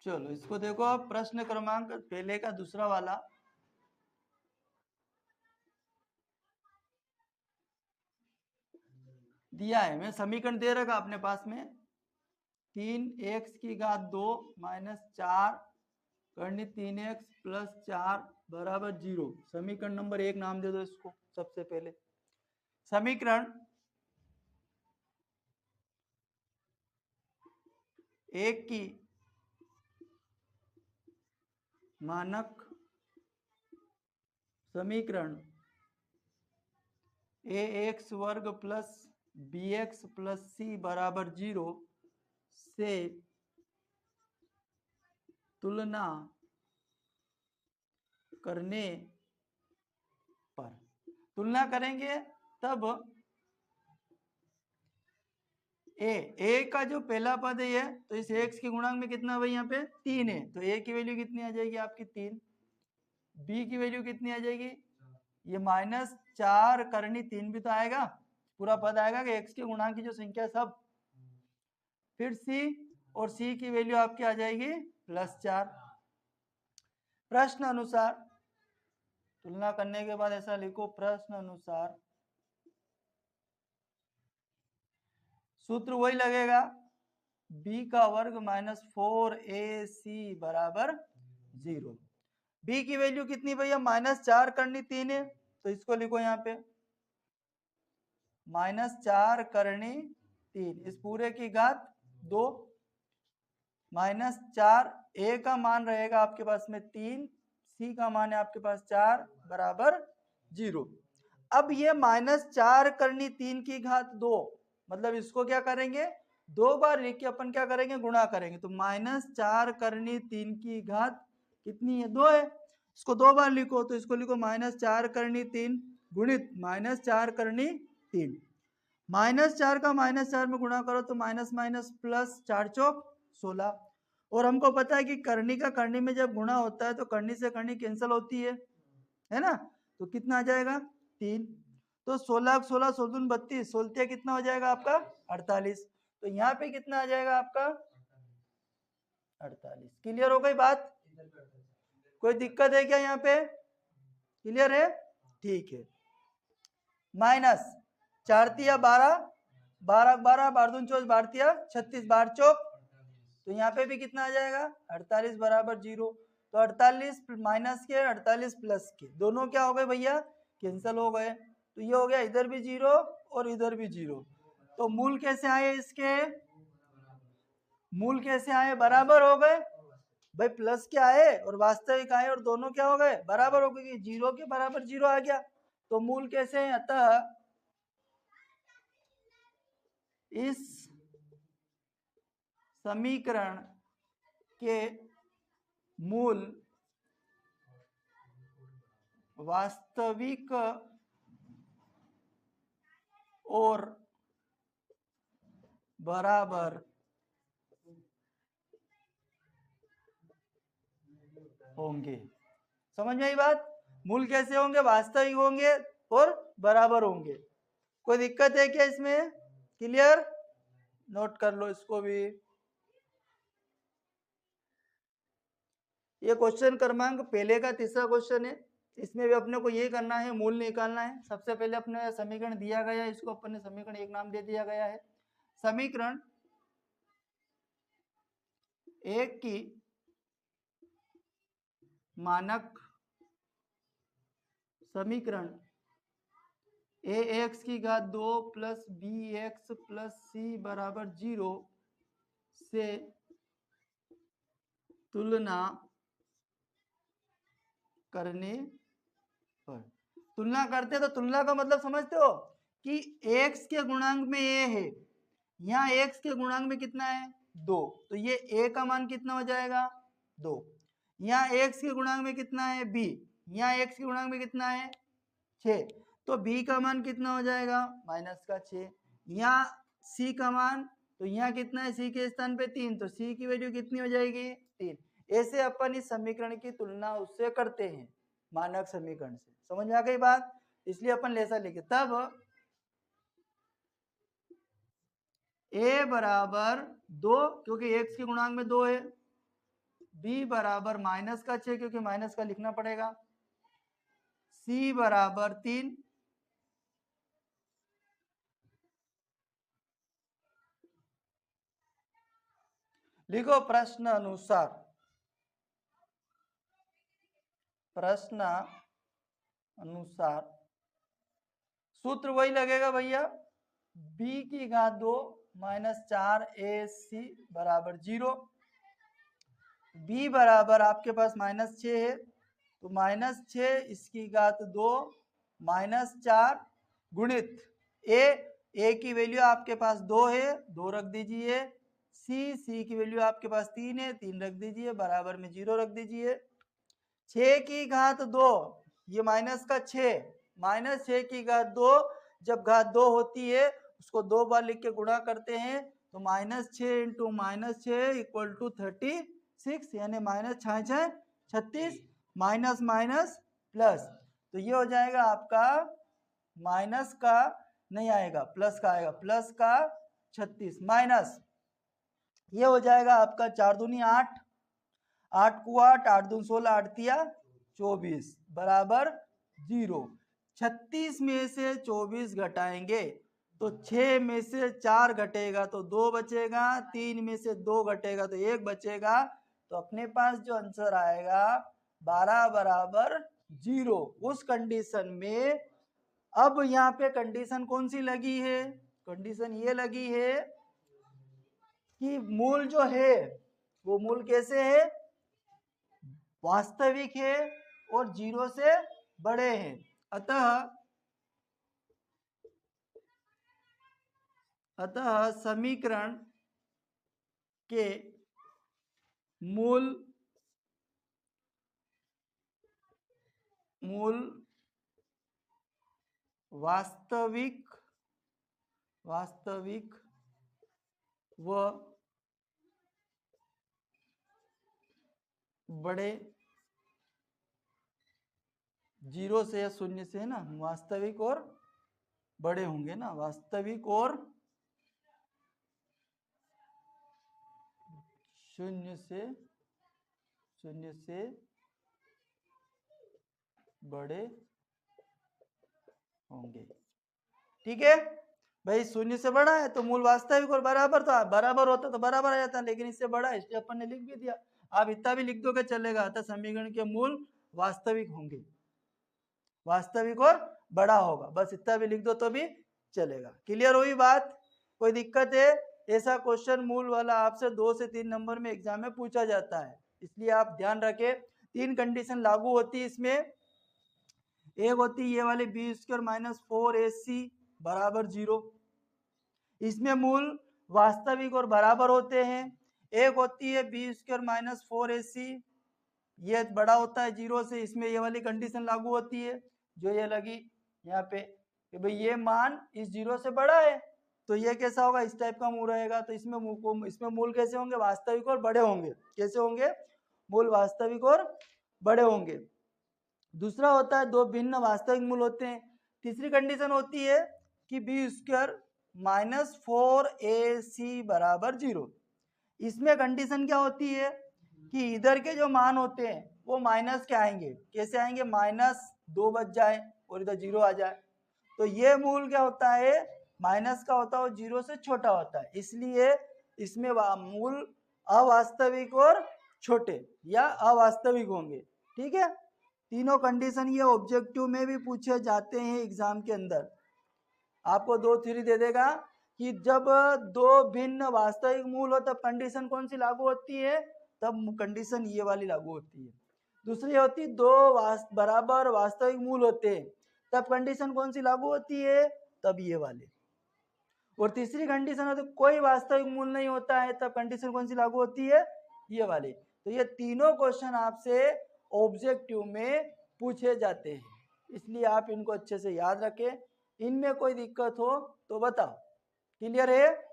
चलो इसको देखो आप, प्रश्न क्रमांक पहले का दूसरा वाला। दिया है, मैं समीकरण दे रखा अपने पास में, 3x² माइनस 4 करनी 3x प्लस 4 बराबर 0। समीकरण नंबर 1 नाम दे दो इसको सबसे पहले। समीकरण 1 की मानक समीकरण ax² plus bx plus c बराबर 0 से तुलना करने पर, तुलना करेंगे तब ए का जो पहला पद है ये, तो इस x के गुणांक में कितना भाई यहाँ पे 3 है, तो a की वैल्यू कितनी आ जाएगी आपकी 3। b की वैल्यू कितनी आ जाएगी, ये माइनस 4 करनी 3 भी तो आएगा, पूरा पद आएगा कि x के गुणांक की जो संख्या सब। फिर c, और c की वैल्यू आपकी आ जाएगी प्लस 4। प्रश्न अनुसार तुलना करने के बाद ऐसा लिखो, प्रश्न अनुसार सूत्र वही लगेगा, b का वर्ग माइनस 4ac बराबर 0। b की वैल्यू कितनी भैया, माइनस 4 करनी 3 है, तो इसको लिखो यहाँ पे माइनस 4 करनी 3, इस पूरे की घात 2 माइनस 4। a का मान रहेगा आपके पास में 3, c का मान है आपके पास 4 बराबर 0। अब ये माइनस 4 करनी 3 की घात 2, मतलब इसको क्या करेंगे, 2 बार लिख के अपन क्या करेंगे, गुणा करेंगे। तो माइनस 4 करनी 3 की घात कितनी है, 2 है। इसको 2 बार लिखो, तो इसको लिखो माइनस 4 करनी 3 गुणित माइनस 4 करनी 3। माइनस 4 का माइनस 4 में गुणा करो तो माइनस माइनस प्लस 4 चौक 16। और हमको पता है कि करनी का करनी में जब गुणा होता है तो करनी से करनी कैंसिल होती है ना, तो कितना आ जाएगा 3। तो 16 16 16 32, 16 कितना हो जाएगा आपका 48। तो यहाँ पे कितना आ जाएगा आपका 48। क्लियर हो गई बात, कोई दिक्कत है क्या यहाँ पे, क्लियर है, ठीक है। माइनस 4 तिया 12, 12 12 12 दूनी 24, 12 तिया 36, 12 चौक, तो यहाँ पे भी कितना आ जाएगा 48 बराबर 0। तो 48 माइनस के 48 प्लस के दोनों क्या हो गए भैया, कैंसिल हो गए। तो ये हो गया इधर भी 0 और इधर भी 0। तो मूल कैसे आए इसके, मूल कैसे आए, बराबर हो गए भाई, प्लस क्या आए और वास्तविक आए और दोनों क्या हो गए बराबर हो गए, 0 के बराबर 0 आ गया। तो मूल कैसे है, अतः इस समीकरण के मूल वास्तविक और बराबर होंगे। समझ में आई बात, मूल कैसे होंगे, वास्तविक होंगे और बराबर होंगे। कोई दिक्कत है क्या इसमें, क्लियर, नोट कर लो इसको भी। ये क्वेश्चन क्रमांक पहले का तीसरा क्वेश्चन है, इसमें भी अपने को ये करना है, मूल निकालना है। सबसे पहले अपने समीकरण दिया गया है, इसको अपने समीकरण 1 नाम दे दिया गया है। समीकरण 1 की मानक समीकरण ax² 2 plus bx plus c बराबर 0 से तुलना करने पर, तुलना करते तो तुलना का मतलब समझते हो कि x के गुणांक में a है, यहाँ x के गुणांक में कितना है 2, तो ये a का मान कितना हो जाएगा 2। यहाँ x के गुणांक में कितना है b, यहाँ x के गुणांक में कितना है 6, तो b का मान कितना हो जाएगा माइनस का 6। यहाँ c का मान, तो यहाँ कितना है c के स्थान पे 3, तो c की वैल्यू कितनी हो जाएगी 3। ऐसे अपन इस समीकरण की तुलना उससे करते हैं, मानक समीकरण से। समझ में आ गई बात, इसलिए अपन ऐसा लिखे, तब a बराबर 2, क्योंकि x के गुणांक में 2 है, b बराबर माइनस का 6 क्योंकि माइनस का लिखना पड़ेगा, c बराबर 3, लिखो प्रश्न अनुसार, प्रश्न अनुसार सूत्र वही लगेगा भैया, b की घात 2 माइनस 4ac बराबर 0, b बराबर आपके पास माइनस 6 है तो माइनस 6 इसकी घात 2 माइनस 4 गुणित a की वैल्यू आपके पास 2 है, 2 रख दीजिए, c की वैल्यू आपके पास 3 है, 3 रख दीजिए, बराबर में 0 रख दीजिए। 6 की घात 2, ये माइनस का 6, माइनस 6 की घात 2, जब घात 2 होती है उसको 2 बार लिख के गुणा करते हैं तो minus 6 into minus 6 equal to 36, यानी माइनस 6 36, माइनस माइनस प्लस, तो ये हो जाएगा आपका माइनस का नहीं आएगा, प्लस का आएगा, प्लस का 36 माइनस ये हो जाएगा आपका 4 दूनी 8, 8 को 8, 8 दूनी 16, 8 तिया 24 बराबर 0। 36 में से 24 घटाएंगे तो 6 में से 4 घटेगा तो 2 बचेगा, 3 में से 2 घटेगा तो 1 बचेगा, तो अपने पास जो आंसर आएगा 12 बराबर 0। उस कंडीशन में अब यहाँ पे कंडीशन कौन सी लगी है, कंडीशन ये लगी है कि मूल जो है वो मूल कैसे है, वास्तविक है और 0 से बड़े हैं, अतः समीकरण के मूल वास्तविक व बड़े, 0 से या 0 से है ना, वास्तविक और बड़े होंगे ना, वास्तविक और 0 से बड़े होंगे। ठीक है भाई, 0 से बड़ा है तो मूल वास्तविक और बराबर, तो बराबर होता तो बराबर आ जाता, लेकिन इससे बड़ा है इसलिए अपन ने लिख भी दिया। आप इतना भी लिख दोगे चलेगा, अतः समीकरण के मूल वास्तविक होंगे, वास्तविक और बड़ा होगा, बस इतना भी लिख दो तो भी चलेगा। क्लियर हुई बात, कोई दिक्कत है? ऐसा क्वेश्चन मूल वाला आपसे 2 से 3 नंबर में एग्जाम में पूछा जाता है, इसलिए आप ध्यान रखें। 3 कंडीशन लागू होती है इसमें, एक होती है ये वाली बी स्क्वायर माइनस 4ac बराबर 0, इसमें मूल वास्तविक और बराबर होते हैं। एक होती है बी स्क्वायर माइनस 4ac, ये बड़ा होता है 0 से, इसमें ये वाली कंडीशन लागू होती है जो ये लगी यहाँ पे कि भाई ये मान इस 0 से बड़ा है, तो ये कैसा होगा, इस टाइप का मूल रहेगा, तो इसमें मूल कैसे होंगे, वास्तविक और बड़े होंगे। कैसे होंगे, मूल वास्तविक और बड़े होंगे। दूसरा होता है 2 भिन्न वास्तविक मूल होते हैं। तीसरी कंडीशन होती है कि बी स्क्वायर माइनस 4ac बराबर 0, इसमें कंडीशन क्या होती है कि इधर के जो मान होते हैं वो माइनस के आएंगे, कैसे आएंगे, -2 बच जाए और इधर 0 आ जाए, तो ये मूल क्या होता है, माइनस का होता है और 0 से छोटा होता है, इसलिए इसमें मूल अवास्तविक और छोटे या अवास्तविक होंगे। ठीक है, तीनों कंडीशन ये ऑब्जेक्टिव में भी पूछे जाते हैं एग्जाम के अंदर। आपको 2 थ्योरी दे देगा कि जब 2 भिन्न वास्तविक मूल हो तब कंडीशन कौन सी लागू होती है, तब कंडीशन ये वाली लागू होती है। दूसरी होती 2 बराबर वास्तविक मूल होते हैं तब कंडीशन कौन सी लागू होती है, तब ये वाले। और तीसरी कंडीशन होती है कोई वास्तविक मूल नहीं होता है तब कंडीशन कौन सी लागू होती है, ये वाली। तो ये तीनों क्वेश्चन आपसे ऑब्जेक्टिव में पूछे जाते हैं, इसलिए आप इनको अच्छे से याद रखें। इनमें कोई दिक्कत हो तो बताओ। क्लियर है?